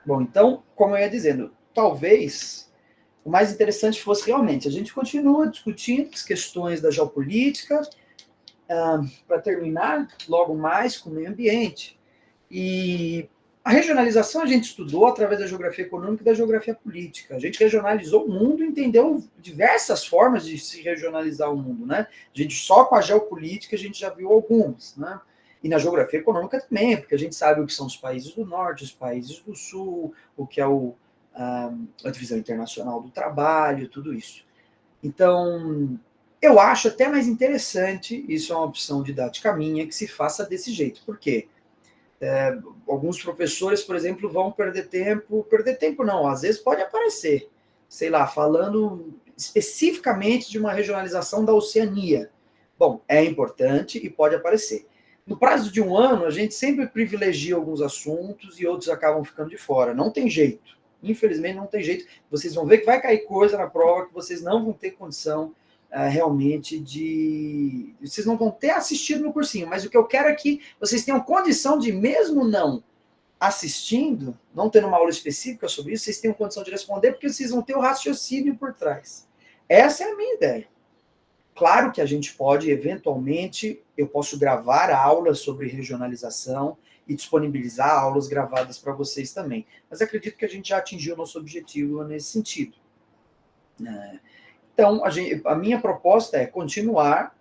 Bom, então, como eu ia dizendo, talvez o mais interessante fosse realmente, a gente continua discutindo as questões da geopolítica, para terminar logo mais com o meio ambiente. E a regionalização a gente estudou através da geografia econômica e da geografia política. A gente regionalizou o mundo e entendeu diversas formas de se regionalizar o mundo, né? A gente só com a geopolítica a gente já viu algumas, né? E na geografia econômica também, porque a gente sabe o que são os países do norte, os países do sul, o que é a divisão internacional do trabalho, tudo isso. Então, eu acho até mais interessante, isso é uma opção didática minha, que se faça desse jeito. Por quê? Alguns professores, por exemplo, vão perder tempo não, às vezes pode aparecer, sei lá, falando especificamente de uma regionalização da Oceania. Bom, é importante e pode aparecer. No prazo de um ano, a gente sempre privilegia alguns assuntos e outros acabam ficando de fora. Não tem jeito. Infelizmente, não tem jeito. Vocês vão ver que vai cair coisa na prova que vocês não vão ter condição realmente de. Vocês não vão ter assistido no cursinho, mas o que eu quero é que vocês tenham condição de, mesmo não assistindo, não tendo uma aula específica sobre isso, vocês tenham condição de responder, porque vocês vão ter o raciocínio por trás. Essa é a minha ideia. Claro que a gente pode, eventualmente, eu posso gravar aulas sobre regionalização e disponibilizar aulas gravadas para vocês também. Mas acredito que a gente já atingiu o nosso objetivo nesse sentido. Então, a minha proposta é continuar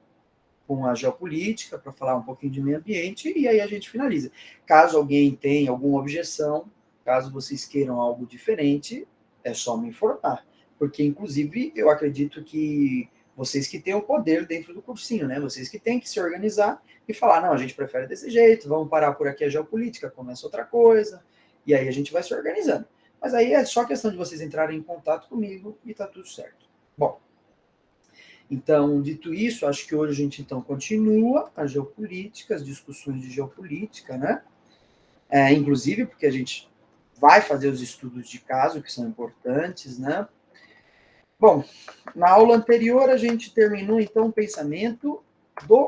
com a geopolítica, para falar um pouquinho de meio ambiente, e aí a gente finaliza. Caso alguém tenha alguma objeção, caso vocês queiram algo diferente, é só me informar. Porque, inclusive, eu acredito que vocês que têm o poder dentro do cursinho, né? Vocês que têm que se organizar e falar, não, a gente prefere desse jeito, vamos parar por aqui a geopolítica, começa outra coisa, e aí a gente vai se organizando. Mas aí é só questão de vocês entrarem em contato comigo e tá tudo certo. Bom, então, dito isso, acho que hoje a gente então continua a geopolítica, as discussões de geopolítica, né? Inclusive porque a gente vai fazer os estudos de caso, que são importantes, né? Bom, na aula anterior a gente terminou então o pensamento do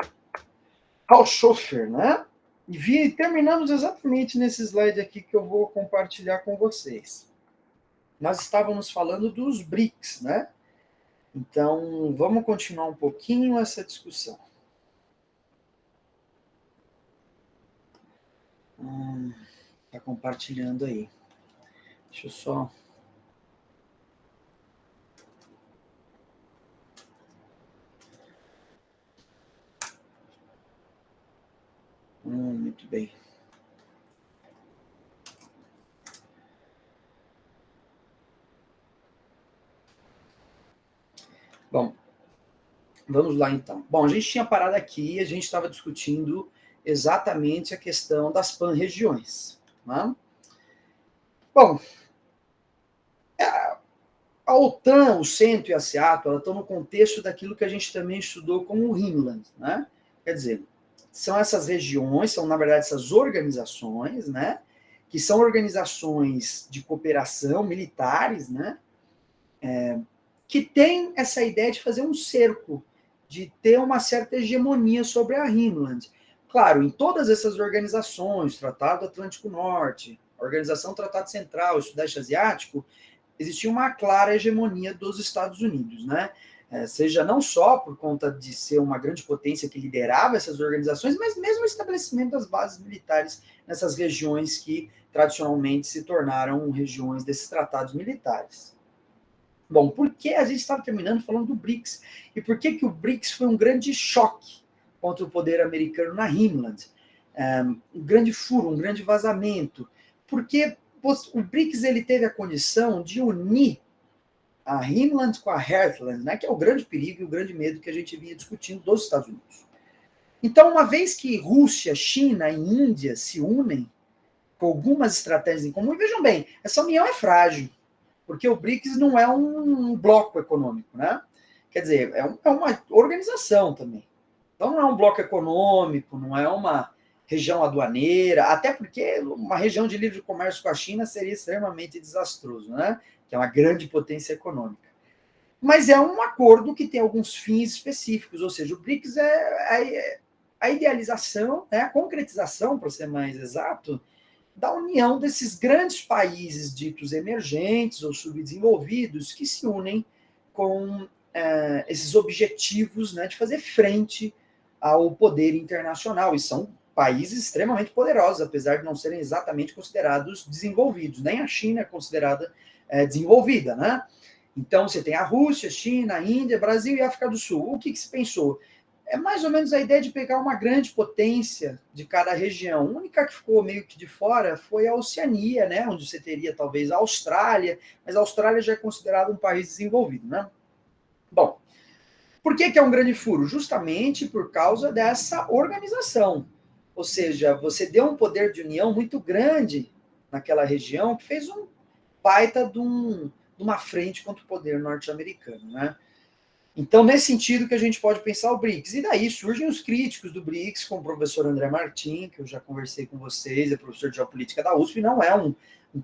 Karl Schoeffer, né? E terminamos exatamente nesse slide aqui que eu vou compartilhar com vocês. Nós estávamos falando dos BRICS, né? Então, vamos continuar um pouquinho essa discussão. Tá compartilhando aí. Deixa eu só. Muito bem. Bom, vamos lá então. Bom, a gente tinha parado aqui, a gente estava discutindo exatamente a questão das pan-regiões. Né? Bom, a OTAN, o Centro e a SEATO, elas estão no contexto daquilo que a gente também estudou como o Rimland. Né? Quer dizer, são essas regiões, são na verdade essas organizações, né? Que são organizações de cooperação militares, né? Que tem essa ideia de fazer um cerco, de ter uma certa hegemonia sobre a Rimland. Claro, em todas essas organizações, Tratado Atlântico Norte, Organização Tratado Central, Sudeste Asiático, existia uma clara hegemonia dos Estados Unidos, né? Seja não só por conta de ser uma grande potência que liderava essas organizações, mas mesmo o estabelecimento das bases militares nessas regiões que tradicionalmente se tornaram regiões desses tratados militares. Bom, por que a gente estava terminando falando do BRICS? E por que o BRICS foi um grande choque contra o poder americano na Rimland? Um grande furo, um grande vazamento. Porque o BRICS ele teve a condição de unir a Rimland com a Heartland, né, que é o grande perigo e o grande medo que a gente vinha discutindo dos Estados Unidos. Então, uma vez que Rússia, China e Índia se unem com algumas estratégias em comum, e vejam bem, essa união é frágil, porque o BRICS não é um bloco econômico, né? Quer dizer, é uma organização também. Então não é um bloco econômico, não é uma região aduaneira, até porque uma região de livre comércio com a China seria extremamente desastroso, né? Que é uma grande potência econômica. Mas é um acordo que tem alguns fins específicos, ou seja, o BRICS é a idealização, né, a concretização, para ser mais exato, da união desses grandes países ditos emergentes ou subdesenvolvidos que se unem com esses objetivos, né, de fazer frente ao poder internacional. E são países extremamente poderosos, apesar de não serem exatamente considerados desenvolvidos. Nem a China é considerada desenvolvida, né? Então, você tem a Rússia, China, a Índia, Brasil e África do Sul. O que se pensou? É mais ou menos a ideia de pegar uma grande potência de cada região. A única que ficou meio que de fora foi a Oceania, né? Onde você teria talvez a Austrália, mas a Austrália já é considerada um país desenvolvido, né? Bom, por que é um grande furo? Justamente por causa dessa organização. Ou seja, você deu um poder de união muito grande naquela região que fez um baita de uma frente contra o poder norte-americano, né? Então, nesse sentido que a gente pode pensar o BRICS. E daí surgem os críticos do BRICS, como o professor André Martin, que eu já conversei com vocês, é professor de geopolítica da USP, não é um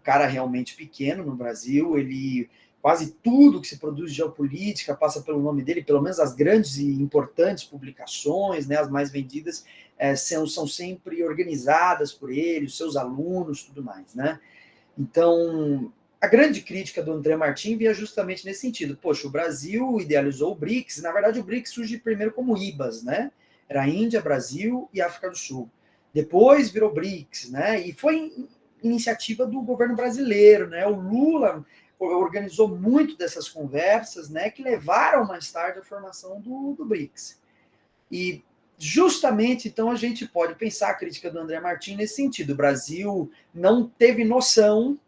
cara realmente pequeno no Brasil, ele quase tudo que se produz de geopolítica passa pelo nome dele, pelo menos as grandes e importantes publicações, né, as mais vendidas, são sempre organizadas por ele, os seus alunos, tudo mais, né? Então, a grande crítica do André Martin via justamente nesse sentido. Poxa, o Brasil idealizou o BRICS, na verdade o BRICS surge primeiro como IBAS, né? Era Índia, Brasil e África do Sul. Depois virou BRICS, né? E foi iniciativa do governo brasileiro, né? O Lula organizou muito dessas conversas, né? Que levaram mais tarde à formação do BRICS. E justamente, então, a gente pode pensar a crítica do André Martin nesse sentido. O Brasil não teve noção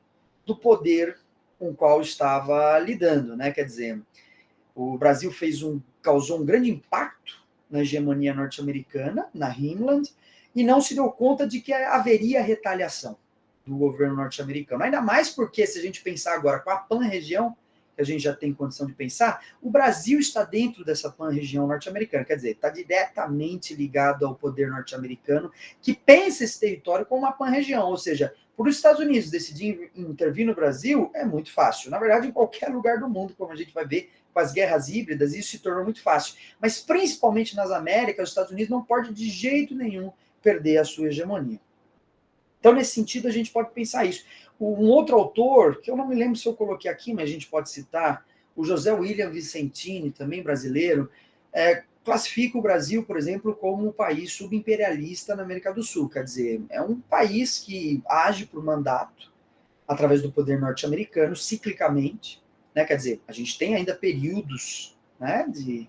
do poder com o qual estava lidando, né? Quer dizer, o Brasil causou um grande impacto na hegemonia norte-americana, na Highland, e não se deu conta de que haveria retaliação do governo norte-americano. Ainda mais porque, se a gente pensar agora com a pan-região, que a gente já tem condição de pensar, o Brasil está dentro dessa pan-região norte-americana, quer dizer, está diretamente ligado ao poder norte-americano, que pensa esse território como uma pan-região, ou seja, para os Estados Unidos decidir intervir no Brasil é muito fácil. Na verdade, em qualquer lugar do mundo, como a gente vai ver com as guerras híbridas, isso se tornou muito fácil. Mas principalmente nas Américas, os Estados Unidos não pode de jeito nenhum perder a sua hegemonia. Então, nesse sentido, a gente pode pensar isso. Um outro autor, que eu não me lembro se eu coloquei aqui, mas a gente pode citar, o José William Vicentini, também brasileiro, classifica o Brasil, por exemplo, como um país subimperialista na América do Sul. Quer dizer, é um país que age por mandato, através do poder norte-americano, ciclicamente. Né? Quer dizer, a gente tem ainda períodos, né, de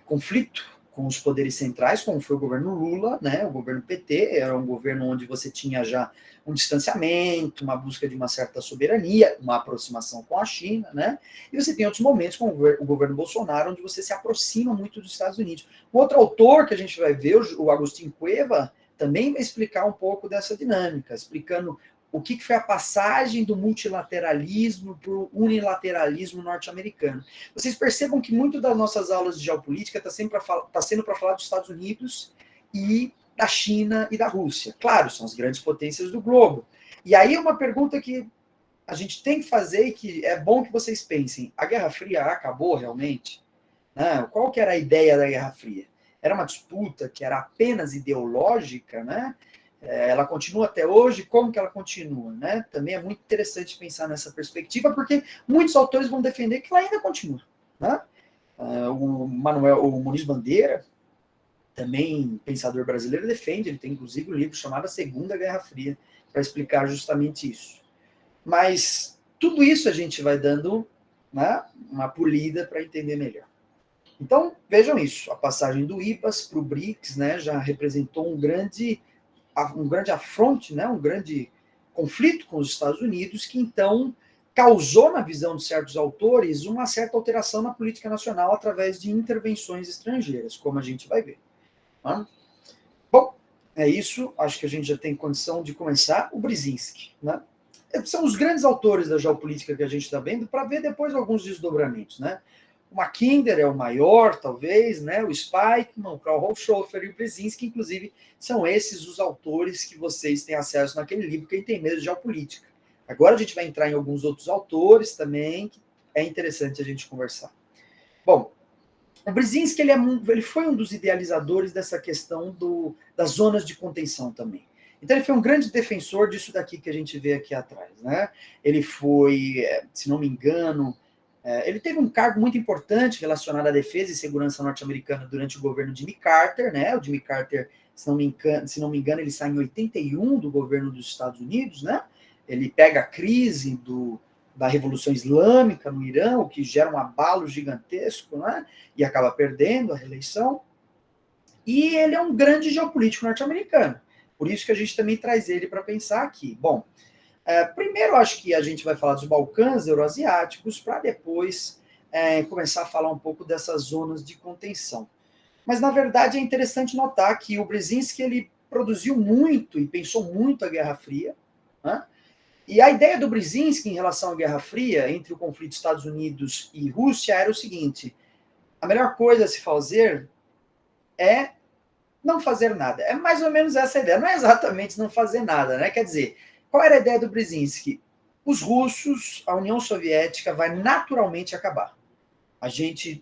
conflito com os poderes centrais, como foi o governo Lula, né, o governo PT, era um governo onde você tinha já um distanciamento, uma busca de uma certa soberania, uma aproximação com a China, né, e você tem outros momentos, como o governo Bolsonaro, onde você se aproxima muito dos Estados Unidos. O outro autor que a gente vai ver, o Agustín Cueva, também vai explicar um pouco dessa dinâmica, explicando o que foi a passagem do multilateralismo para o unilateralismo norte-americano. Vocês percebam que muito das nossas aulas de geopolítica está sendo para falar dos Estados Unidos e da China e da Rússia. Claro, são as grandes potências do globo. E aí uma pergunta que a gente tem que fazer e que é bom que vocês pensem. A Guerra Fria acabou realmente? Né? Qual que era a ideia da Guerra Fria? Era uma disputa que era apenas ideológica, né? Ela continua até hoje, como que ela continua, né? Também é muito interessante pensar nessa perspectiva, porque muitos autores vão defender que ela ainda continua, né? O Muniz Bandeira, também pensador brasileiro, defende, ele tem inclusive um livro chamado A Segunda Guerra Fria, para explicar justamente isso. Mas tudo isso a gente vai dando, né, uma polida para entender melhor. Então, vejam isso, a passagem do IBAS para o BRICS, né, já representou um grande afronte, né, um grande conflito com os Estados Unidos, que então causou, na visão de certos autores, uma certa alteração na política nacional através de intervenções estrangeiras, como a gente vai ver. Tá? Bom, é isso, acho que a gente já tem condição de começar. O Brzezinski, né? São os grandes autores da geopolítica que a gente está vendo, para ver depois alguns desdobramentos, né? O Mackinder é o maior, talvez, né? O Spykman, o Karl Hochschoffer e o Brzezinski, inclusive, são esses os autores que vocês têm acesso naquele livro, Quem Tem Medo de Geopolítica. Agora a gente vai entrar em alguns outros autores também, que é interessante a gente conversar. Bom, o Brzezinski ele foi um dos idealizadores dessa questão das zonas de contenção também. Então ele foi um grande defensor disso daqui que a gente vê aqui atrás, né? Ele foi, se não me engano, ele teve um cargo muito importante relacionado à defesa e segurança norte-americana durante o governo de Jimmy Carter, né? O Jimmy Carter, se não me engano, ele sai em 81 do governo dos Estados Unidos, né? Ele pega a crise da Revolução Islâmica no Irã, o que gera um abalo gigantesco, né? E acaba perdendo a reeleição. E ele é um grande geopolítico norte-americano. Por isso que a gente também traz ele para pensar aqui. Bom, primeiro acho que a gente vai falar dos Balcãs euroasiáticos, para depois começar a falar um pouco dessas zonas de contenção. Mas, na verdade, é interessante notar que o Brzezinski ele produziu muito e pensou muito a Guerra Fria, né? E a ideia do Brzezinski em relação à Guerra Fria, entre o conflito Estados Unidos e Rússia, era o seguinte: a melhor coisa a se fazer é não fazer nada. É mais ou menos essa a ideia. Não é exatamente não fazer nada, né? Quer dizer, qual era a ideia do Brzezinski? Os russos, a União Soviética vai naturalmente acabar. A gente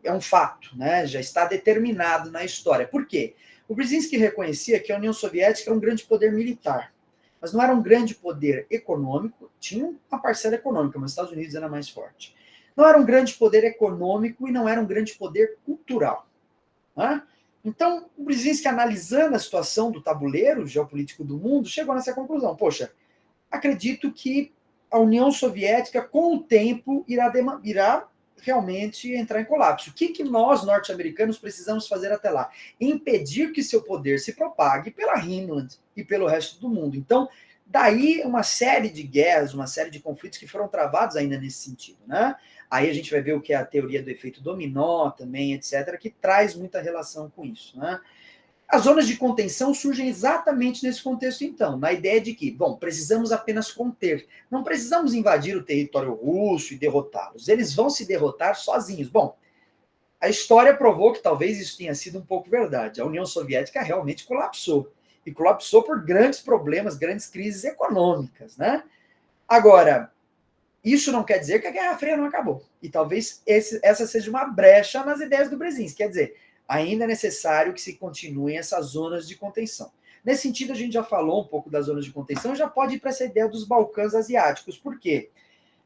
é um fato, né? Já está determinado na história. Por quê? O Brzezinski reconhecia que a União Soviética era um grande poder militar, mas não era um grande poder econômico. Tinha uma parcela econômica, mas os Estados Unidos era mais forte. Não era um grande poder econômico e não era um grande poder cultural, né? Então, o Brzezinski, analisando a situação do tabuleiro geopolítico do mundo, chegou nessa conclusão. Poxa, acredito que a União Soviética, com o tempo, irá realmente entrar em colapso. O que nós, norte-americanos, precisamos fazer até lá? Impedir que seu poder se propague pela Rhineland e pelo resto do mundo. Então, daí uma série de guerras, uma série de conflitos que foram travados ainda nesse sentido, né? Aí a gente vai ver o que é a teoria do efeito dominó também, etc., que traz muita relação com isso, né? As zonas de contenção surgem exatamente nesse contexto, então, na ideia de que, bom, precisamos apenas conter, não precisamos invadir o território russo e derrotá-los, eles vão se derrotar sozinhos. Bom, a história provou que talvez isso tenha sido um pouco verdade. A União Soviética realmente colapsou, e colapsou por grandes problemas, grandes crises econômicas, né? Agora, isso não quer dizer que a Guerra Fria não acabou. E talvez essa seja uma brecha nas ideias do Brzezinski. Quer dizer, ainda é necessário que se continuem essas zonas de contenção. Nesse sentido, a gente já falou um pouco das zonas de contenção, já pode ir para essa ideia dos Balcãs asiáticos. Por quê?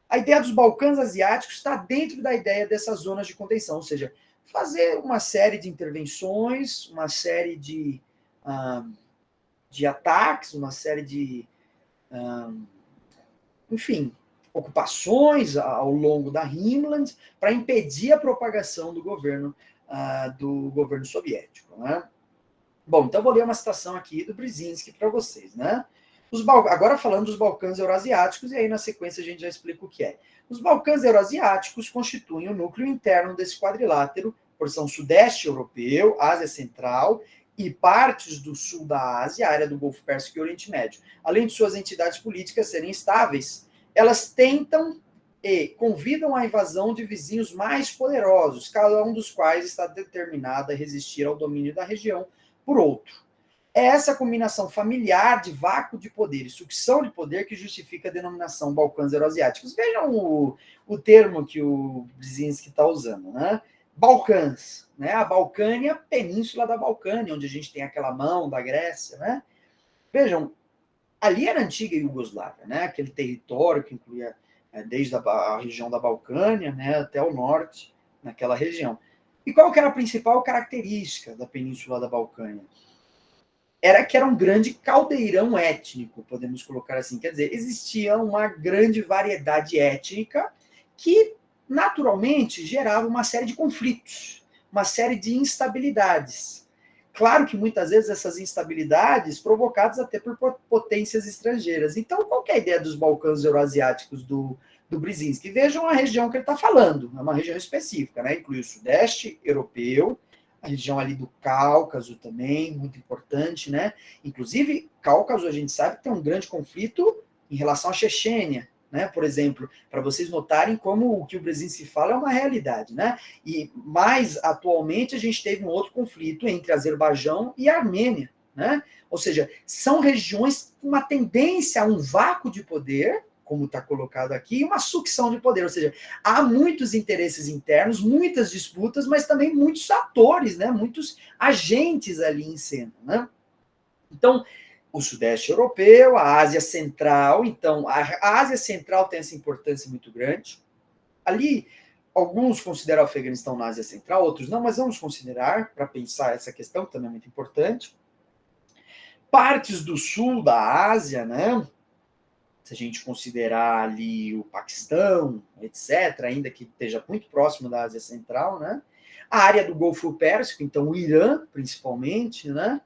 A ideia dos Balcãs asiáticos está dentro da ideia dessas zonas de contenção, ou seja, fazer uma série de intervenções, uma série de ataques, uma série de, enfim, ocupações ao longo da Rhineland para impedir a propagação do governo soviético, né? Bom, então vou ler uma citação aqui do Brzezinski para vocês, né? Agora falando dos Balcãs Euroasiáticos, e aí na sequência a gente já explica o que é. Os Balcãs Euroasiáticos constituem o núcleo interno desse quadrilátero, porção sudeste europeu, Ásia Central e partes do sul da Ásia, área do Golfo Pérsico e Oriente Médio. Além de suas entidades políticas serem estáveis, elas tentam e convidam à invasão de vizinhos mais poderosos, cada um dos quais está determinado a resistir ao domínio da região por outro. É essa combinação familiar de vácuo de poder e sucção de poder que justifica a denominação Balcãs Euroasiáticos. Vejam o termo que o Brzezinski está usando, né? Balcãs, né? A Balcânia, Península da Balcânia, onde a gente tem aquela mão da Grécia, né? Vejam, ali era a antiga Iugoslávia, né? Aquele território que incluía desde a região da Balcânia, né, até o norte, naquela região. E qual que era a principal característica da Península da Balcânia? Era que era um grande caldeirão étnico, podemos colocar assim. Quer dizer, existia uma grande variedade étnica que, naturalmente, gerava uma série de conflitos, uma série de instabilidades. Claro que muitas vezes essas instabilidades provocadas até por potências estrangeiras. Então, qual que é a ideia dos Balcãs Euroasiáticos do Brzezinski? Vejam a região que ele está falando, é uma região específica, né? Inclui o sudeste europeu, a região ali do Cáucaso também, muito importante, né? Inclusive, Cáucaso, a gente sabe que tem um grande conflito em relação à Chechênia, né? Por exemplo, para vocês notarem como o que o Brzezinski fala é uma realidade, né? E mais atualmente a gente teve um outro conflito entre Azerbaijão e Armênia, né? Ou seja, são regiões com uma tendência a um vácuo de poder, como está colocado aqui, e uma sucção de poder, ou seja, há muitos interesses internos, muitas disputas, mas também muitos atores, né? Muitos agentes ali em cena, né? Então, o Sudeste Europeu, a Ásia Central. Então, a Ásia Central tem essa importância muito grande. Ali, alguns consideram o Afeganistão na Ásia Central, outros não, mas vamos considerar, para pensar essa questão, que também é muito importante. Partes do sul da Ásia, né? Se a gente considerar ali o Paquistão, etc., ainda que esteja muito próximo da Ásia Central, né? A área do Golfo Pérsico, então o Irã, principalmente, né?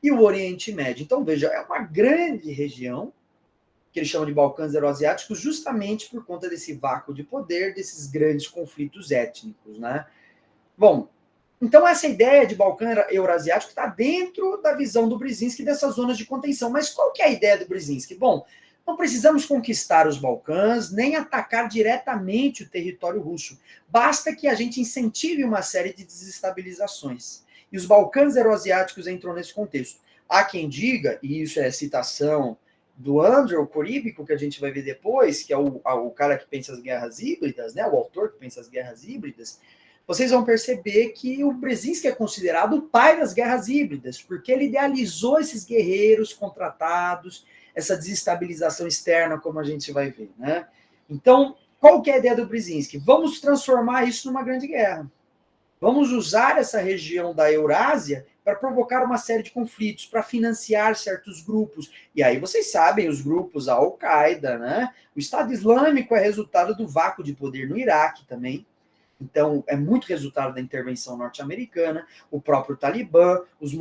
E o Oriente Médio. Então, veja, é uma grande região, que eles chamam de Balcãs Euroasiáticos, justamente por conta desse vácuo de poder, desses grandes conflitos étnicos, né? Bom, então essa ideia de Balcão Euroasiático está dentro da visão do Brzezinski dessas zonas de contenção. Mas qual que é a ideia do Brzezinski? Bom, não precisamos conquistar os Balcãs, nem atacar diretamente o território russo. Basta que a gente incentive uma série de desestabilizações. E os Balcãs Euroasiáticos entram nesse contexto. Há quem diga, e isso é citação do Andrew Coríbico, que a gente vai ver depois, que é o cara que pensa as guerras híbridas, né, o autor que pensa as guerras híbridas, vocês vão perceber que o Brzezinski é considerado o pai das guerras híbridas, porque ele idealizou esses guerreiros contratados, essa desestabilização externa, como a gente vai ver, né? Então, qual que é a ideia do Brzezinski? Vamos transformar isso numa grande guerra. Vamos usar essa região da Eurásia para provocar uma série de conflitos, para financiar certos grupos. E aí vocês sabem, os grupos, a Al-Qaeda, né? O Estado Islâmico é resultado do vácuo de poder no Iraque também. Então, é muito resultado da intervenção norte-americana, o próprio Talibã, os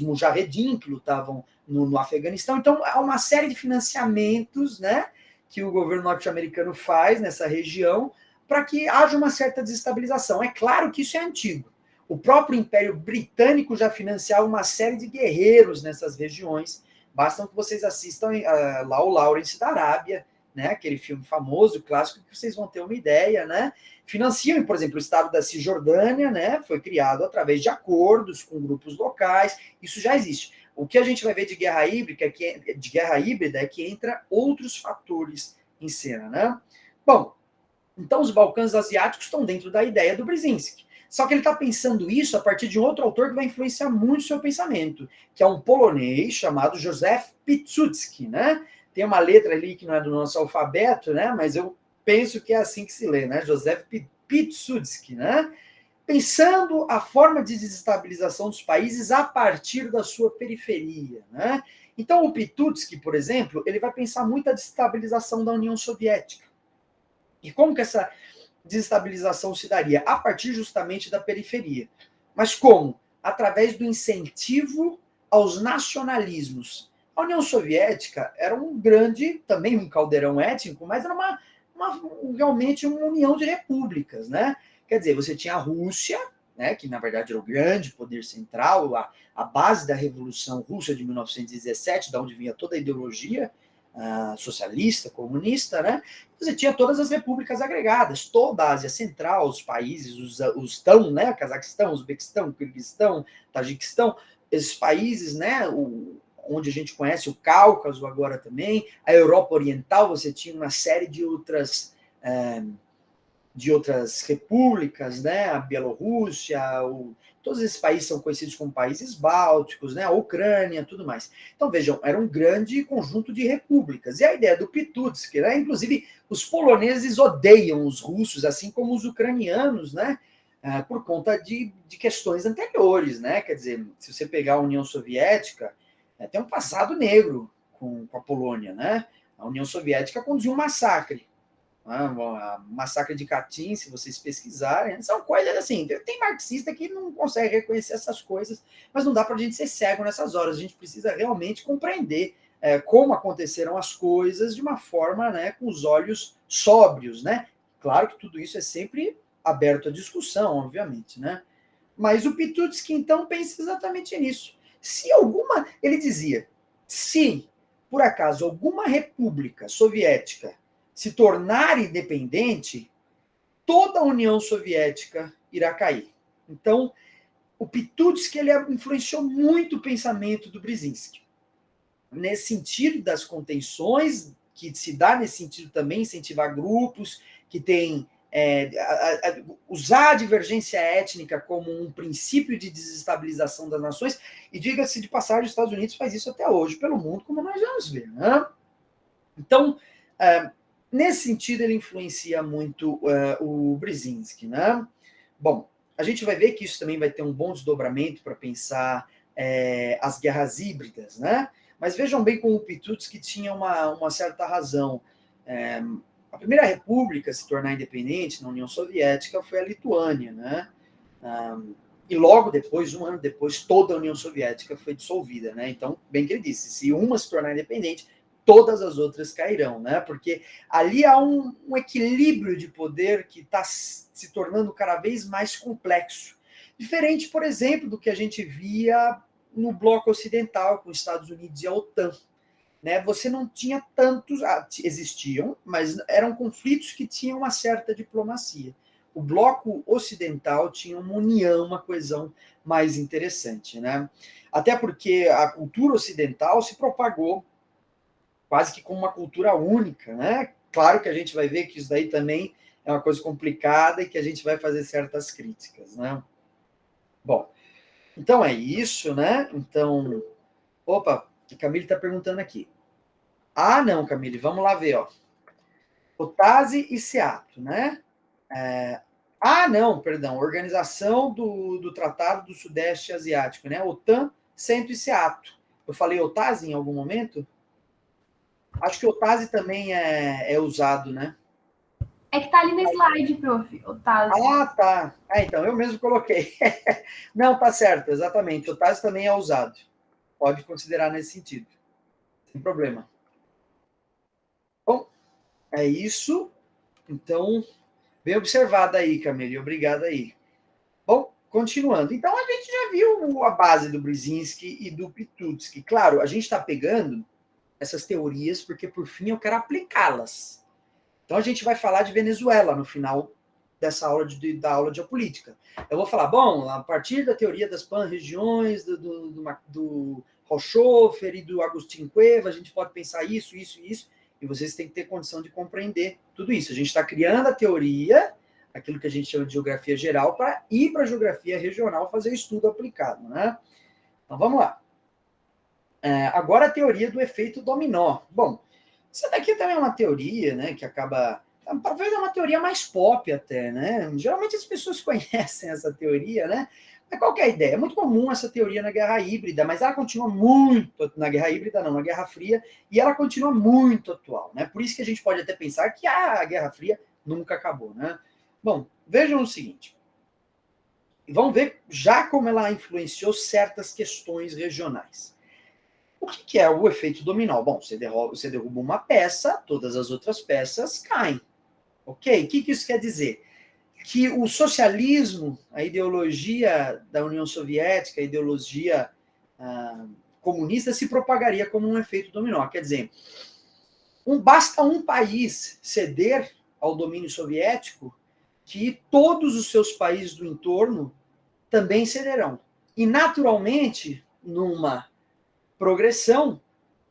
Mujahedin, que lutavam no Afeganistão. Então, há uma série de financiamentos, né, que o governo norte-americano faz nessa região para que haja uma certa desestabilização. É claro que isso é antigo. O próprio Império Britânico já financiava uma série de guerreiros nessas regiões. Basta que vocês assistam lá o Lawrence da Arábia, né, aquele filme famoso, clássico, que vocês vão ter uma ideia, né? Financiam, por exemplo, o Estado da Cisjordânia, né? Foi criado através de acordos com grupos locais, isso já existe. O que a gente vai ver de guerra híbrida é que entra outros fatores em cena, né? Bom, então os Balcãs asiáticos estão dentro da ideia do Brzezinski. Só que ele está pensando isso a partir de outro autor que vai influenciar muito o seu pensamento, que é um polonês chamado Józef Piłsudski, né? Tem uma letra ali que não é do nosso alfabeto, né? Mas eu penso que é assim que se lê, né? Józef Piłsudski, né? Pensando a forma de desestabilização dos países a partir da sua periferia, né? Então o Piłsudski, por exemplo, ele vai pensar muito a desestabilização da União Soviética. E como que essa desestabilização se daria? A partir justamente da periferia. Mas como? Através do incentivo aos nacionalismos. A União Soviética era um grande, também um caldeirão étnico, mas era realmente uma união de repúblicas, né? Quer dizer, você tinha a Rússia, né, que na verdade era o grande poder central, a base da Revolução Russa de 1917, da onde vinha toda a ideologia socialista, comunista, né? Você tinha todas as repúblicas agregadas, toda a Ásia Central, os países, os TAM, né? Cazaquistão, Uzbequistão, Quirguistão, Tajiquistão, esses países, né? Onde a gente conhece o Cáucaso agora também, a Europa Oriental, você tinha uma série de outras repúblicas, né? A Bielorrússia, todos esses países são conhecidos como países bálticos, né? A Ucrânia, tudo mais. Então, vejam, era um grande conjunto de repúblicas. E a ideia do Piłsudski, né? Inclusive, os poloneses odeiam os russos, assim como os ucranianos, né? Por conta de questões anteriores, né? Quer dizer, se você pegar a União Soviética, tem um passado negro com a Polônia, né? A União Soviética conduziu um massacre. A massacre de Katyn, se vocês pesquisarem, são coisas assim, tem marxista que não consegue reconhecer essas coisas, mas não dá para a gente ser cego nessas horas, a gente precisa realmente compreender como aconteceram as coisas de uma forma, né, com os olhos sóbrios, né? Claro que tudo isso é sempre aberto à discussão, obviamente, né? Mas o Piłsudski, então, pensa exatamente nisso. Ele dizia, se por acaso alguma república soviética se tornar independente, toda a União Soviética irá cair. Então, o Piłsudski ele influenciou muito o pensamento do Brzezinski. Nesse sentido das contenções, que se dá nesse sentido também, incentivar grupos que têm usar a divergência étnica como um princípio de desestabilização das nações, e diga-se de passagem, os Estados Unidos faz isso até hoje pelo mundo, como nós vamos ver, né? Então, nesse sentido, ele influencia muito o Brzezinski, né? Bom, a gente vai ver que isso também vai ter um bom desdobramento para pensar as guerras híbridas, né? Mas vejam bem como o Piłsudski tinha uma certa razão. A primeira república a se tornar independente na União Soviética foi a Lituânia, né? E logo depois, um ano depois, toda a União Soviética foi dissolvida, né? Então, bem que ele disse, se uma se tornar independente, todas as outras cairão, né? Porque ali há um equilíbrio de poder que está se tornando cada vez mais complexo. Diferente, por exemplo, do que a gente via no bloco ocidental, com os Estados Unidos e a OTAN. Né? Você não tinha tantos... existiam, mas eram conflitos que tinham uma certa diplomacia. O bloco ocidental tinha uma união, uma coesão mais interessante. Né? Até porque a cultura ocidental se propagou quase que como uma cultura única, né? Claro que a gente vai ver que isso daí também é uma coisa complicada e que a gente vai fazer certas críticas, né? Bom, então é isso, né? Então, opa, a Camille está perguntando aqui. Ah, não, Camille, vamos lá ver, ó. Otase e SEATO, né? Não, perdão, Organização do Tratado do Sudeste Asiático, né? OTAN, Centro e SEATO. Eu falei Otase em algum momento? Acho que Otase também é usado, né? É que tá ali no slide, prof. Otase. Ah, tá. Então, eu mesmo coloquei. Não, tá certo, exatamente. Otase também é usado. Pode considerar nesse sentido. Sem problema. Bom, é isso. Então, bem observado aí, Camille. Obrigado aí. Bom, continuando. Então, a gente já viu a base do Brzezinski e do Piłsudski. Claro, a gente está pegando essas teorias porque, por fim, eu quero aplicá-las. Então, a gente vai falar de Venezuela no final dessa aula da aula de geopolítica. Eu vou falar, bom, a partir da teoria das pan-regiões, do Rochofer e do Agustín Cueva, a gente pode pensar isso, isso e isso, e vocês têm que ter condição de compreender tudo isso. A gente está criando a teoria, aquilo que a gente chama de geografia geral, para ir para a geografia regional fazer o estudo aplicado, né? Então, vamos lá. Agora a teoria do efeito dominó. Bom, isso daqui também é uma teoria, né, que acaba... Talvez é uma teoria mais pop até, né? Geralmente as pessoas conhecem essa teoria, né? Mas qual que é a ideia? É muito comum essa teoria na Guerra Híbrida, mas ela continua muito... Na Guerra Híbrida não, na Guerra Fria, e ela continua muito atual, né? Por isso que a gente pode até pensar que a Guerra Fria nunca acabou, né? Bom, vejam o seguinte. Vamos ver já como ela influenciou certas questões regionais. O que é o efeito dominó? Bom, você derruba uma peça, todas as outras peças caem. Ok? O que isso quer dizer? Que o socialismo, a ideologia da União Soviética, a ideologia comunista, se propagaria como um efeito dominó. Quer dizer, basta um país ceder ao domínio soviético que todos os seus países do entorno também cederão. E, naturalmente, numa progressão,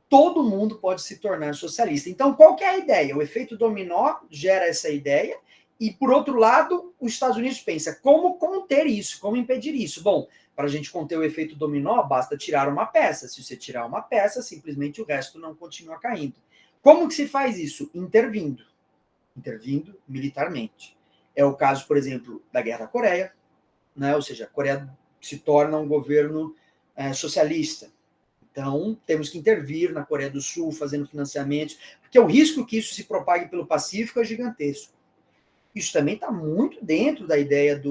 todo mundo pode se tornar socialista. Então, qual que é a ideia? O efeito dominó gera essa ideia, e, por outro lado, os Estados Unidos pensa como conter isso, como impedir isso. Bom, para a gente conter o efeito dominó, basta tirar uma peça. Se você tirar uma peça, simplesmente o resto não continua caindo. Como que se faz isso? Intervindo militarmente. É o caso, por exemplo, da Guerra da Coreia, né? Ou seja, a Coreia se torna um governo socialista. Então, temos que intervir na Coreia do Sul, fazendo financiamentos, porque o risco que isso se propague pelo Pacífico é gigantesco. Isso também está muito dentro da ideia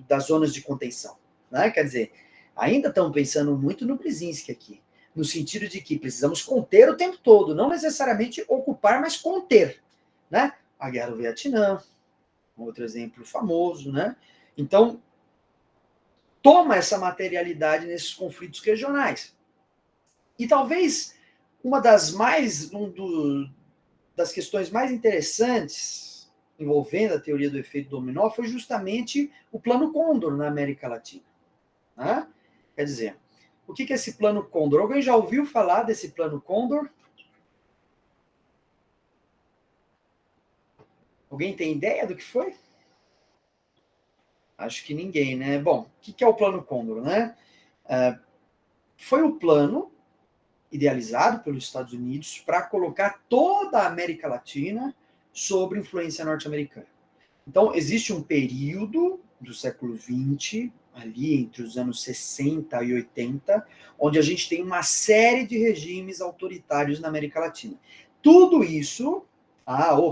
das zonas de contenção. Né? Quer dizer, ainda estão pensando muito no Brzezinski aqui, no sentido de que precisamos conter o tempo todo, não necessariamente ocupar, mas conter. Né? A Guerra do Vietnã, um outro exemplo famoso. Né? Então, toma essa materialidade nesses conflitos regionais. E talvez uma das questões mais interessantes envolvendo a teoria do efeito dominó foi justamente o Plano Condor na América Latina. Né? Quer dizer, o que é esse Plano Condor? Alguém já ouviu falar desse Plano Condor? Alguém tem ideia do que foi? Acho que ninguém, né? Bom, o que é o Plano Condor, né? Foi o plano idealizado pelos Estados Unidos para colocar toda a América Latina sob influência norte-americana. Então, existe um período do século XX, ali entre os anos 60 e 80, onde a gente tem uma série de regimes autoritários na América Latina. Tudo isso...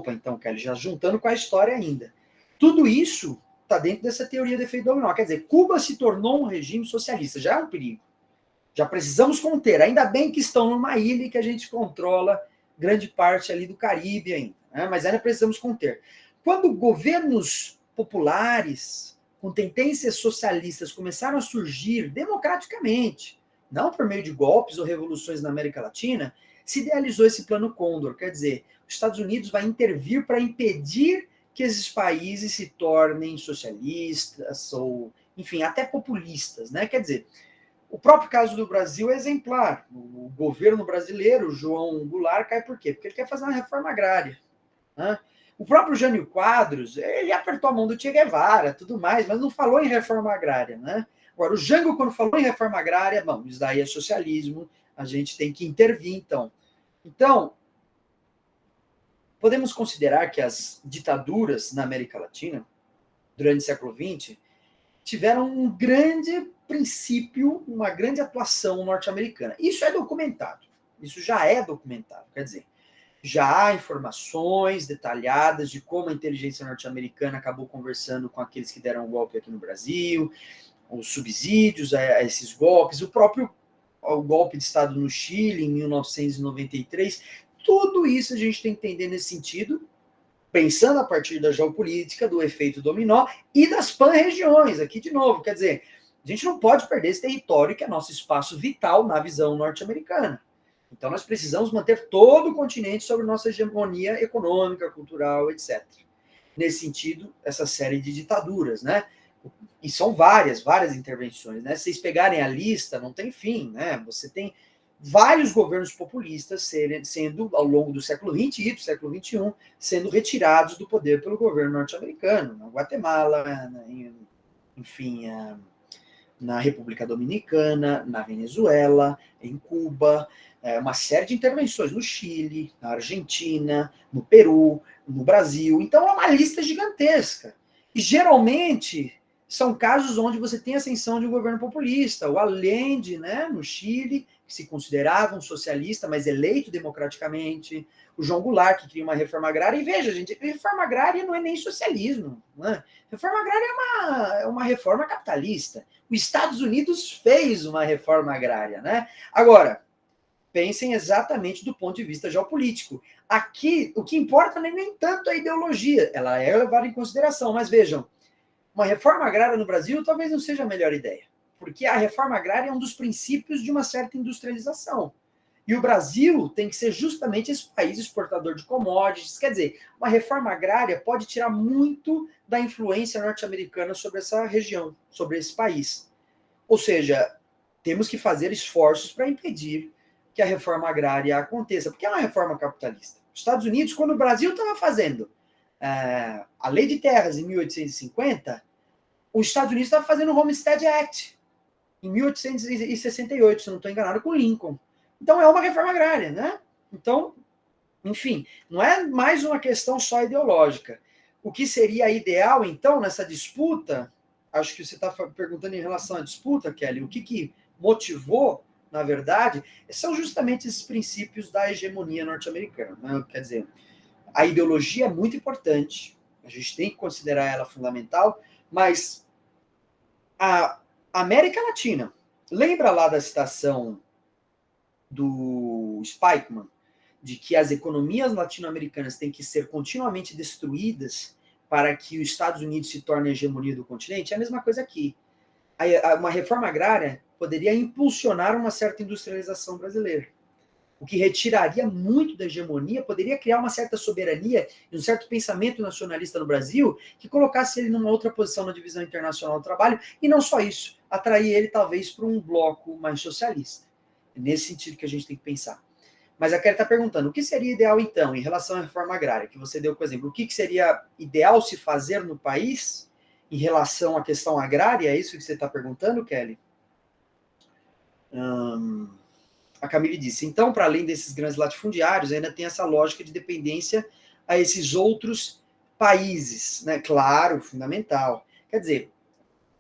então, Kelly, já juntando com a história ainda. Tudo isso está dentro dessa teoria do efeito dominó. Quer dizer, Cuba se tornou um regime socialista, já é um perigo. Já precisamos conter. Ainda bem que estão numa ilha e que a gente controla grande parte ali do Caribe ainda, né? Mas ainda precisamos conter. Quando governos populares com tendências socialistas começaram a surgir democraticamente, não por meio de golpes ou revoluções na América Latina, se idealizou esse plano Condor. Quer dizer, os Estados Unidos vai intervir para impedir que esses países se tornem socialistas ou, enfim, até populistas, né? Quer dizer, o próprio caso do Brasil é exemplar. O governo brasileiro, João Goulart, cai por quê? Porque ele quer fazer uma reforma agrária, né? O próprio Jânio Quadros, ele apertou a mão do Che Guevara, tudo mais, mas não falou em reforma agrária, né? Agora, o Jango, quando falou em reforma agrária, bom, isso daí é socialismo, a gente tem que intervir, então. Então, podemos considerar que as ditaduras na América Latina, durante o século XX, tiveram um grande princípio, uma grande atuação norte-americana. Isso é documentado, isso já é documentado, quer dizer, já há informações detalhadas de como a inteligência norte-americana acabou conversando com aqueles que deram o golpe aqui no Brasil, os subsídios a esses golpes, o golpe de Estado no Chile em 1993, tudo isso a gente tem que entender nesse sentido, pensando a partir da geopolítica, do efeito dominó e das pan-regiões, aqui de novo, quer dizer, a gente não pode perder esse território que é nosso espaço vital na visão norte-americana. Então nós precisamos manter todo o continente sob nossa hegemonia econômica, cultural, etc. Nesse sentido, essa série de ditaduras, né? E são várias intervenções, né? Se vocês pegarem a lista, não tem fim, né? Você tem vários governos populistas sendo, ao longo do século XX e do século XXI, sendo retirados do poder pelo governo norte-americano, na Guatemala, enfim, na República Dominicana, na Venezuela, em Cuba, uma série de intervenções no Chile, na Argentina, no Peru, no Brasil. Então é uma lista gigantesca. E geralmente são casos onde você tem a ascensão de um governo populista. O Allende, né, no Chile, que se considerava um socialista, mas eleito democraticamente. O João Goulart, que cria uma reforma agrária. E veja, gente, reforma agrária não é nem socialismo, né? Reforma agrária é uma reforma capitalista. Os Estados Unidos fez uma reforma agrária, né? Agora, pensem exatamente do ponto de vista geopolítico. Aqui, o que importa nem tanto a ideologia, ela é levada em consideração, mas vejam, uma reforma agrária no Brasil talvez não seja a melhor ideia, porque a reforma agrária é um dos princípios de uma certa industrialização. E o Brasil tem que ser justamente esse país exportador de commodities. Quer dizer, uma reforma agrária pode tirar muito da influência norte-americana sobre essa região, sobre esse país. Ou seja, temos que fazer esforços para impedir que a reforma agrária aconteça, porque é uma reforma capitalista. Os Estados Unidos, quando o Brasil estava fazendo a Lei de Terras em 1850, os Estados Unidos estava fazendo o Homestead Act em 1868, se não estou enganado, com Lincoln. Então é uma reforma agrária, né? Então, enfim, não é mais uma questão só ideológica. O que seria ideal, então, nessa disputa, acho que você está perguntando em relação à disputa, Kelly, o que motivou, na verdade, são justamente esses princípios da hegemonia norte-americana, né? Quer dizer, a ideologia é muito importante, a gente tem que considerar ela fundamental, mas a América Latina, lembra lá da citação do Spykman, de que as economias latino-americanas têm que ser continuamente destruídas para que os Estados Unidos se tornem a hegemonia do continente? É a mesma coisa aqui. Uma reforma agrária poderia impulsionar uma certa industrialização brasileira, o que retiraria muito da hegemonia, poderia criar uma certa soberania e um certo pensamento nacionalista no Brasil que colocasse ele numa outra posição na divisão internacional do trabalho, e não só isso, atrair ele talvez para um bloco mais socialista. É nesse sentido que a gente tem que pensar. Mas a Kelly está perguntando, o que seria ideal, então, em relação à reforma agrária? Que você deu como exemplo. O que seria ideal se fazer no país em relação à questão agrária? É isso que você está perguntando, Kelly? A Camille disse, então, para além desses grandes latifundiários, ainda tem essa lógica de dependência a esses outros países, né? Claro, fundamental. Quer dizer,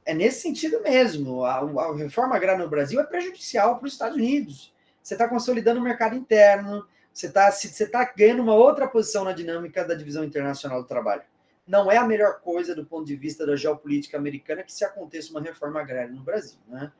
é nesse sentido mesmo. A reforma agrária no Brasil é prejudicial para os Estados Unidos. Você está consolidando o mercado interno, você está ganhando uma outra posição na dinâmica da divisão internacional do trabalho. Não é a melhor coisa do ponto de vista da geopolítica americana que se aconteça uma reforma agrária no Brasil, né?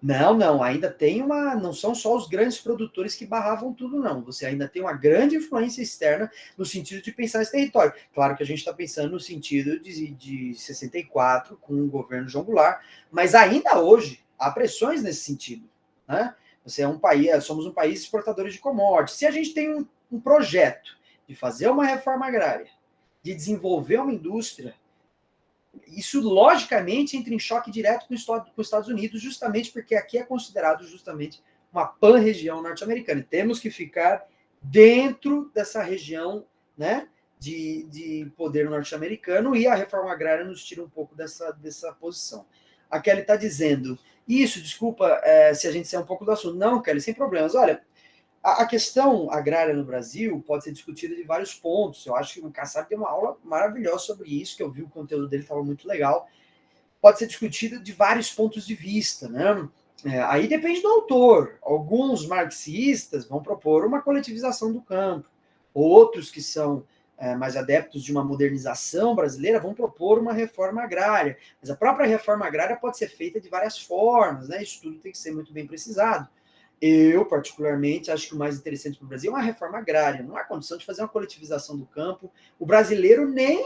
Não, ainda tem não são só os grandes produtores que barravam tudo, não. Você ainda tem uma grande influência externa no sentido de pensar esse território. Claro que a gente está pensando no sentido de 64, com o governo João Goulart, mas ainda hoje há pressões nesse sentido, né? Você é um país, somos um país exportador de commodities. Se a gente tem um projeto de fazer uma reforma agrária, de desenvolver uma indústria, isso logicamente entra em choque direto com os Estados Unidos, justamente porque aqui é considerado justamente uma pan-região norte-americana. E temos que ficar dentro dessa região, né, de poder norte-americano, e a reforma agrária nos tira um pouco dessa posição. A Kelly está dizendo, isso, desculpa se a gente sair um pouco do assunto. Não, Kelly, sem problemas. Olha, a questão agrária no Brasil pode ser discutida de vários pontos. Eu acho que o Kassab tem uma aula maravilhosa sobre isso, que eu vi o conteúdo dele, estava muito legal. Pode ser discutida de vários pontos de vista, né? Aí depende do autor. Alguns marxistas vão propor uma coletivização do campo. Outros que são mais adeptos de uma modernização brasileira vão propor uma reforma agrária. Mas a própria reforma agrária pode ser feita de várias formas, né? Isso tudo tem que ser muito bem precisado. Eu, particularmente, acho que o mais interessante para o Brasil é uma reforma agrária. Não há condição de fazer uma coletivização do campo. O brasileiro nem...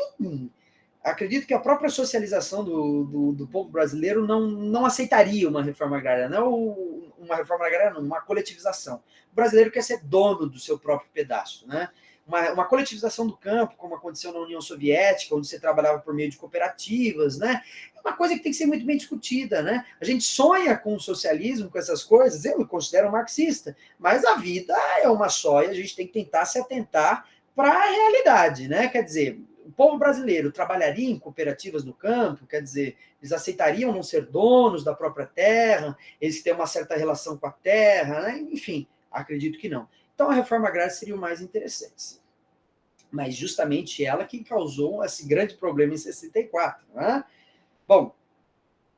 Acredito que a própria socialização do povo brasileiro não aceitaria uma reforma agrária. Não uma reforma agrária, não, uma coletivização. O brasileiro quer ser dono do seu próprio pedaço, né? Uma coletivização do campo, como aconteceu na União Soviética, onde você trabalhava por meio de cooperativas, né? É uma coisa que tem que ser muito bem discutida, né? A gente sonha com o socialismo, com essas coisas, eu me considero marxista, mas a vida é uma só e a gente tem que tentar se atentar para a realidade, né? Quer dizer, o povo brasileiro trabalharia em cooperativas no campo, quer dizer, eles aceitariam não ser donos da própria terra, eles têm uma certa relação com a terra, né? Enfim, acredito que não. Então, a reforma agrária seria o mais interessante. Mas justamente ela que causou esse grande problema em 64. Né? Bom,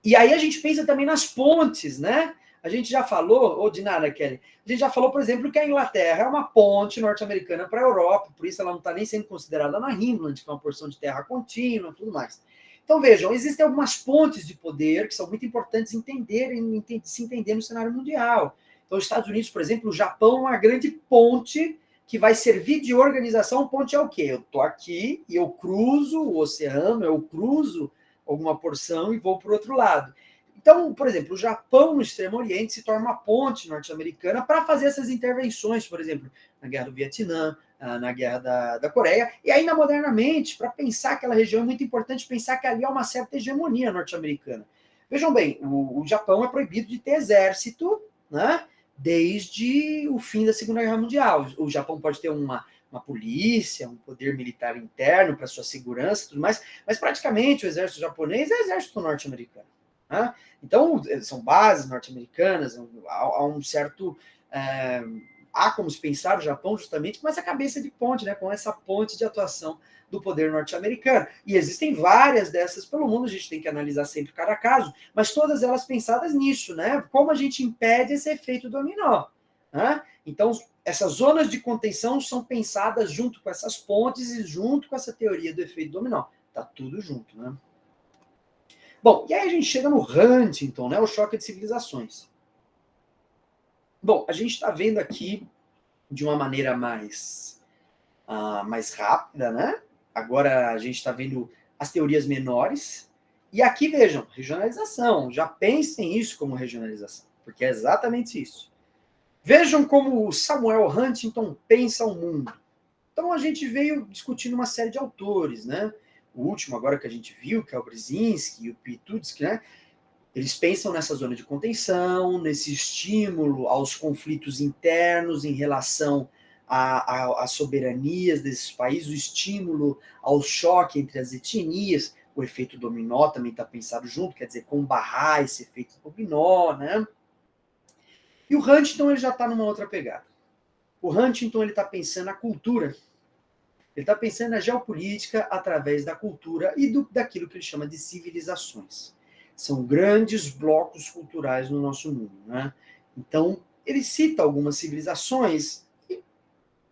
e aí a gente pensa também nas pontes, né? A gente já falou, de nada, Kelly, a gente já falou, por exemplo, que a Inglaterra é uma ponte norte-americana para a Europa, por isso ela não está nem sendo considerada na Rhineland, que é uma porção de terra contínua e tudo mais. Então, vejam, existem algumas pontes de poder que são muito importantes entenderem, se entender no cenário mundial. Então, os Estados Unidos, por exemplo, o Japão é uma grande ponte que vai servir de organização. Ponte é o quê? Eu estou aqui e eu cruzo o oceano, eu cruzo alguma porção e vou para o outro lado. Então, por exemplo, o Japão no Extremo Oriente se torna uma ponte norte-americana para fazer essas intervenções, por exemplo, na Guerra do Vietnã, na Guerra da Coreia, e ainda modernamente, para pensar aquela região, é muito importante pensar que ali há uma certa hegemonia norte-americana. Vejam bem, o Japão é proibido de ter exército, né, desde o fim da Segunda Guerra Mundial. O Japão pode ter uma polícia, um poder militar interno para sua segurança e tudo mais, mas praticamente o exército japonês é o exército norte-americano. Né? Então, são bases norte-americanas, há um certo... há como se pensar o Japão justamente com essa cabeça de ponte, né? Com essa ponte de atuação do poder norte-americano. E existem várias dessas pelo mundo, a gente tem que analisar sempre cada caso, mas todas elas pensadas nisso, né? Como a gente impede esse efeito dominó. Né? Então, essas zonas de contenção são pensadas junto com essas pontes e junto com essa teoria do efeito dominó. Tá tudo junto, né? Bom, e aí a gente chega no Huntington, né? O choque de civilizações. Bom, a gente está vendo aqui de uma maneira mais rápida, né? Agora a gente está vendo as teorias menores. E aqui, vejam, regionalização. Já pensem isso como regionalização, porque é exatamente isso. Vejam como o Samuel Huntington pensa o mundo. Então a gente veio discutindo uma série de autores, né? O último agora que a gente viu, que é o Brzezinski e o Piłsudski, né? Eles pensam nessa zona de contenção, nesse estímulo aos conflitos internos em relação às soberanias desses países, o estímulo ao choque entre as etnias, o efeito dominó também está pensado junto, quer dizer, como barrar esse efeito dominó, né? E o Huntington ele já está numa outra pegada. O Huntington ele está pensando na cultura, ele está pensando na geopolítica através da cultura e daquilo que ele chama de civilizações. São grandes blocos culturais no nosso mundo, né? Então, ele cita algumas civilizações e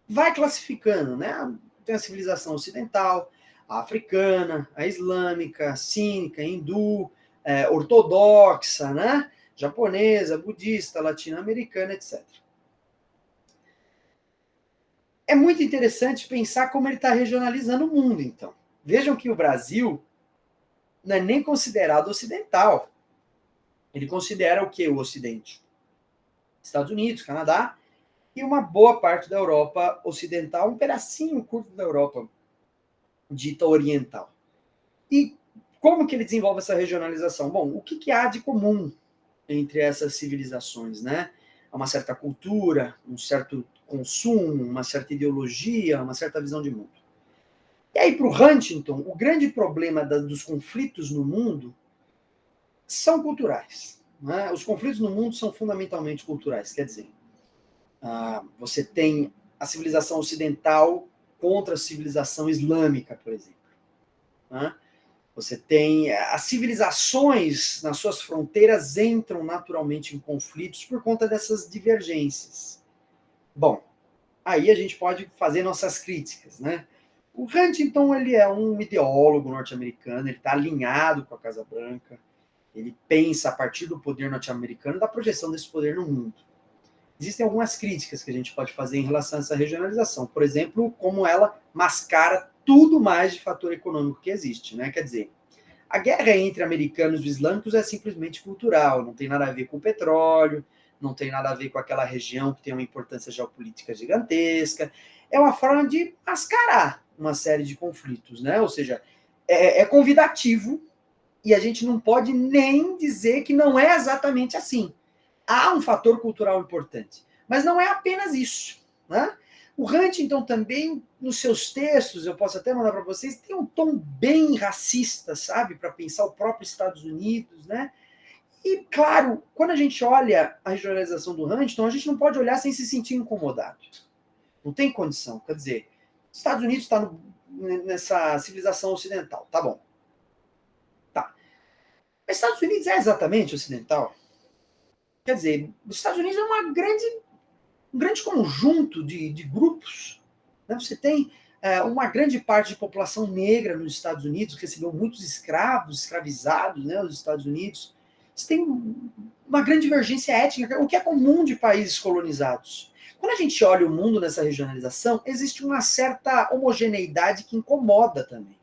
vai classificando, né? Tem a civilização ocidental, a africana, a islâmica, a cínica, a hindu, ortodoxa, né? Japonesa, budista, latino-americana, etc. É muito interessante pensar como ele está regionalizando o mundo, então. Vejam que o Brasil não é nem considerado ocidental. Ele considera o que o Ocidente? Estados Unidos, Canadá e uma boa parte da Europa ocidental, um pedacinho curto da Europa dita oriental. E como que ele desenvolve essa regionalização? Bom, o que há de comum entre essas civilizações, né? Há uma certa cultura, um certo consumo, uma certa ideologia, uma certa visão de mundo. E aí, para o Huntington, o grande problema dos conflitos no mundo são culturais. Né? Os conflitos no mundo são fundamentalmente culturais, quer dizer, você tem a civilização ocidental contra a civilização islâmica, por exemplo. Né? Você tem as civilizações nas suas fronteiras entram naturalmente em conflitos por conta dessas divergências. Bom, aí a gente pode fazer nossas críticas, né? O Huntington ele é um ideólogo norte-americano, ele está alinhado com a Casa Branca, ele pensa a partir do poder norte-americano da projeção desse poder no mundo. Existem algumas críticas que a gente pode fazer em relação a essa regionalização. Por exemplo, como ela mascara tudo mais de fator econômico que existe, né? Quer dizer, a guerra entre americanos e islâmicos é simplesmente cultural, não tem nada a ver com o petróleo, não tem nada a ver com aquela região que tem uma importância geopolítica gigantesca. É uma forma de mascarar uma série de conflitos, né? Ou seja, é convidativo e a gente não pode nem dizer que não é exatamente assim. Há um fator cultural importante, mas não é apenas isso, né? O Huntington também, nos seus textos, eu posso até mandar para vocês, tem um tom bem racista, sabe? Para pensar o próprio Estados Unidos, né? E, claro, quando a gente olha a regionalização do Huntington, a gente não pode olhar sem se sentir incomodado. Não tem condição. Quer dizer, os Estados Unidos está nessa civilização ocidental, tá bom. Tá. Mas Estados Unidos é exatamente ocidental? Quer dizer, os Estados Unidos é um grande conjunto de grupos. Né? Você tem uma grande parte de população negra nos Estados Unidos, que recebeu muitos escravos, escravizados, né, nos Estados Unidos. Você tem uma grande divergência étnica, o que é comum de países colonizados. Quando a gente olha o mundo nessa regionalização, existe uma certa homogeneidade que incomoda também.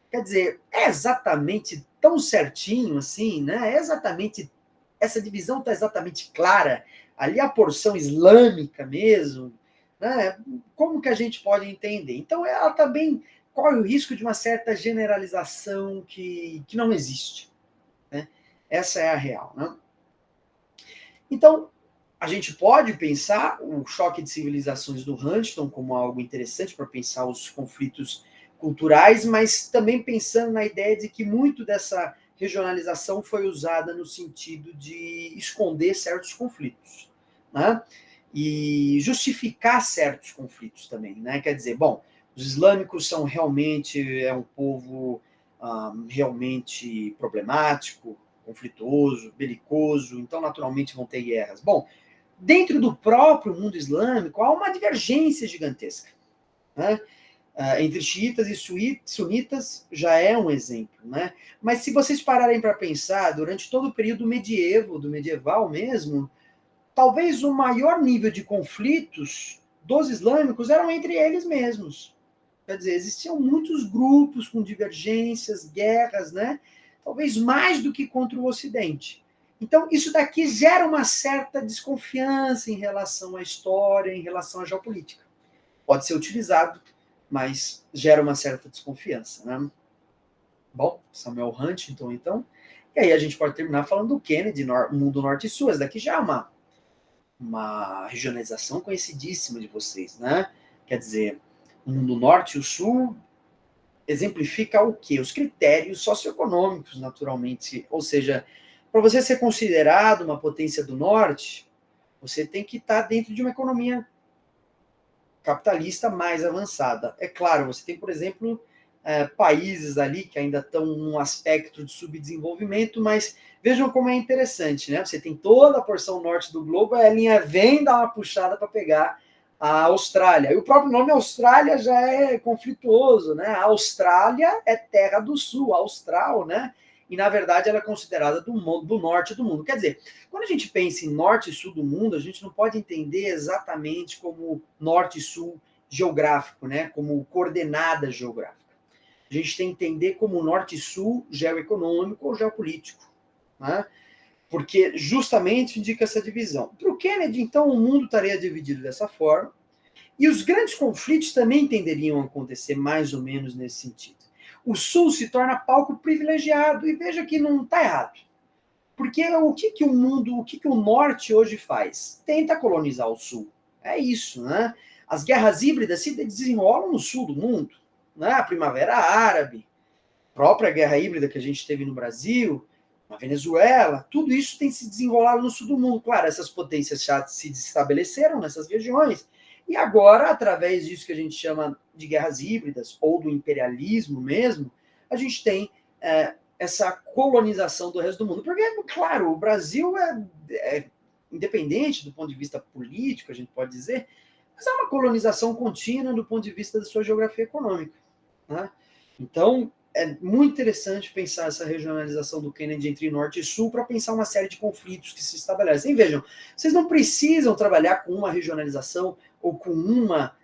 Quer dizer, é exatamente tão certinho assim, né? É exatamente essa divisão está exatamente clara. Ali a porção islâmica mesmo, né? Como que a gente pode entender? Então, ela também corre o risco de uma certa generalização que não existe. Né? Essa é a real. Né? Então, a gente pode pensar o choque de civilizações do Huntington como algo interessante para pensar os conflitos culturais, mas também pensando na ideia de que muito dessa regionalização foi usada no sentido de esconder certos conflitos, né? E justificar certos conflitos também, né? Quer dizer, bom, os islâmicos são realmente um povo realmente problemático, conflituoso, belicoso, então naturalmente vão ter guerras. Bom, dentro do próprio mundo islâmico há uma divergência gigantesca, né? Entre xiitas e sunitas já é um exemplo, né? Mas se vocês pararem para pensar, durante todo o período medieval mesmo, talvez o maior nível de conflitos dos islâmicos eram entre eles mesmos. Quer dizer, existiam muitos grupos com divergências, guerras, né? Talvez mais do que contra o Ocidente. Então, isso daqui gera uma certa desconfiança em relação à história, em relação à geopolítica. Pode ser utilizado, mas gera uma certa desconfiança. Né? Bom, Samuel Huntington, então, E aí a gente pode terminar falando do Kennedy, mundo norte e sul. Essa daqui já é uma regionalização conhecidíssima de vocês, né? Quer dizer, o mundo norte e o sul exemplifica o quê? Os critérios socioeconômicos, naturalmente. Ou seja, para você ser considerado uma potência do norte, você tem que estar dentro de uma economia capitalista mais avançada. É claro, você tem, por exemplo, países ali que ainda estão num aspecto de subdesenvolvimento, mas vejam como é interessante, né? Você tem toda a porção norte do globo, a linha vem dar uma puxada para pegar a Austrália. E o próprio nome Austrália já é conflituoso, né? A Austrália é terra do sul, austral, né? E, na verdade, ela é considerada do norte do mundo. Quer dizer, quando a gente pensa em norte e sul do mundo, a gente não pode entender exatamente como norte e sul geográfico, né? Como coordenada geográfica. A gente tem que entender como norte e sul geoeconômico ou geopolítico, né? Porque justamente indica essa divisão. Para o Kennedy, então, o mundo estaria dividido dessa forma, e os grandes conflitos também tenderiam a acontecer mais ou menos nesse sentido. O Sul se torna palco privilegiado, e veja que não está errado. Porque o que o mundo, o que o Norte hoje faz? Tenta colonizar o Sul. É isso, né? As guerras híbridas se desenrolam no Sul do mundo, né? A Primavera Árabe, a própria guerra híbrida que a gente teve no Brasil, na Venezuela, tudo isso tem se desenrolado no sul do mundo. Claro, essas potências já se estabeleceram nessas regiões, e agora, através disso que a gente chama de guerras híbridas, ou do imperialismo mesmo, a gente tem essa colonização do resto do mundo. Porque, claro, o Brasil é independente do ponto de vista político, a gente pode dizer, mas é uma colonização contínua do ponto de vista da sua geografia econômica, né? Então, é muito interessante pensar essa regionalização do Kennedy entre norte e sul para pensar uma série de conflitos que se estabelecem. E vejam, vocês não precisam trabalhar com uma regionalização ou com uma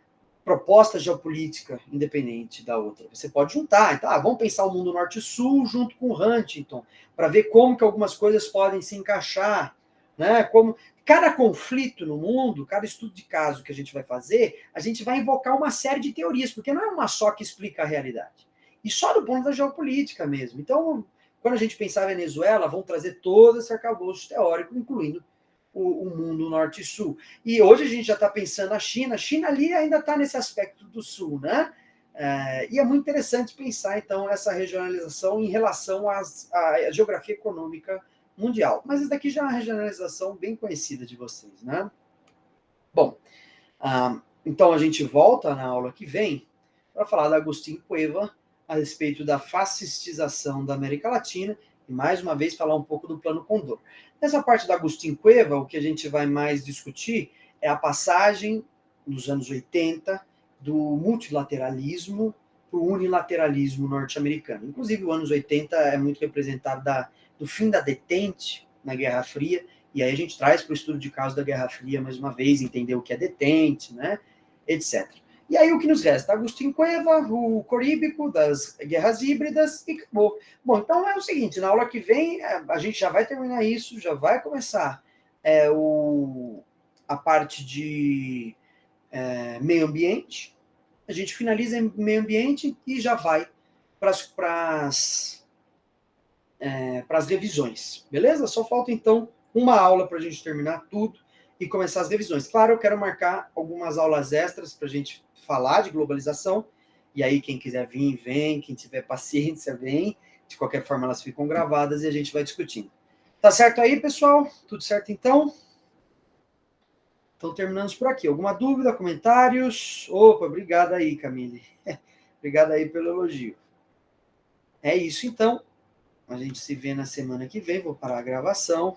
proposta geopolítica independente da outra. Você pode juntar, então, vamos pensar o mundo norte e sul junto com Huntington, para ver como que algumas coisas podem se encaixar, né? Como cada conflito no mundo, cada estudo de caso que a gente vai fazer, a gente vai invocar uma série de teorias, porque não é uma só que explica a realidade. E só do ponto da geopolítica mesmo. Então, quando a gente pensar em Venezuela, vão trazer todo esse arcabouço teórico, incluindo o mundo norte e sul. E hoje a gente já está pensando na China. A China ali ainda está nesse aspecto do sul, né? E é muito interessante pensar, então, essa regionalização em relação à geografia econômica mundial. Mas isso daqui já é uma regionalização bem conhecida de vocês, né? Bom, então a gente volta na aula que vem para falar da Agustín Cueva a respeito da fascistização da América Latina e, mais uma vez, falar um pouco do Plano Condor. Nessa parte da Agustín Cueva, o que a gente vai mais discutir é a passagem, nos anos 80, do multilateralismo para o unilateralismo norte-americano. Inclusive, os anos 80 é muito representado do fim da detente na Guerra Fria, e aí a gente traz para o estudo de caso da Guerra Fria, mais uma vez, entender o que é detente, né, etc. E aí o que nos resta? Agustín Cueva, o coríbico das guerras híbridas e acabou. Bom, então é o seguinte, na aula que vem a gente já vai terminar isso, já vai começar a parte de meio ambiente, a gente finaliza em meio ambiente e já vai para as revisões, beleza? Só falta então uma aula para a gente terminar tudo e começar as revisões. Claro, eu quero marcar algumas aulas extras para a gente falar de globalização, e aí quem quiser vir, vem, quem tiver paciência, vem, de qualquer forma elas ficam gravadas e a gente vai discutindo. Tá certo aí, pessoal? Tudo certo então? Então terminamos por aqui. Alguma dúvida, comentários? Opa, obrigado aí, Camille. Obrigado aí pelo elogio. É isso então. A gente se vê na semana que vem, vou parar a gravação.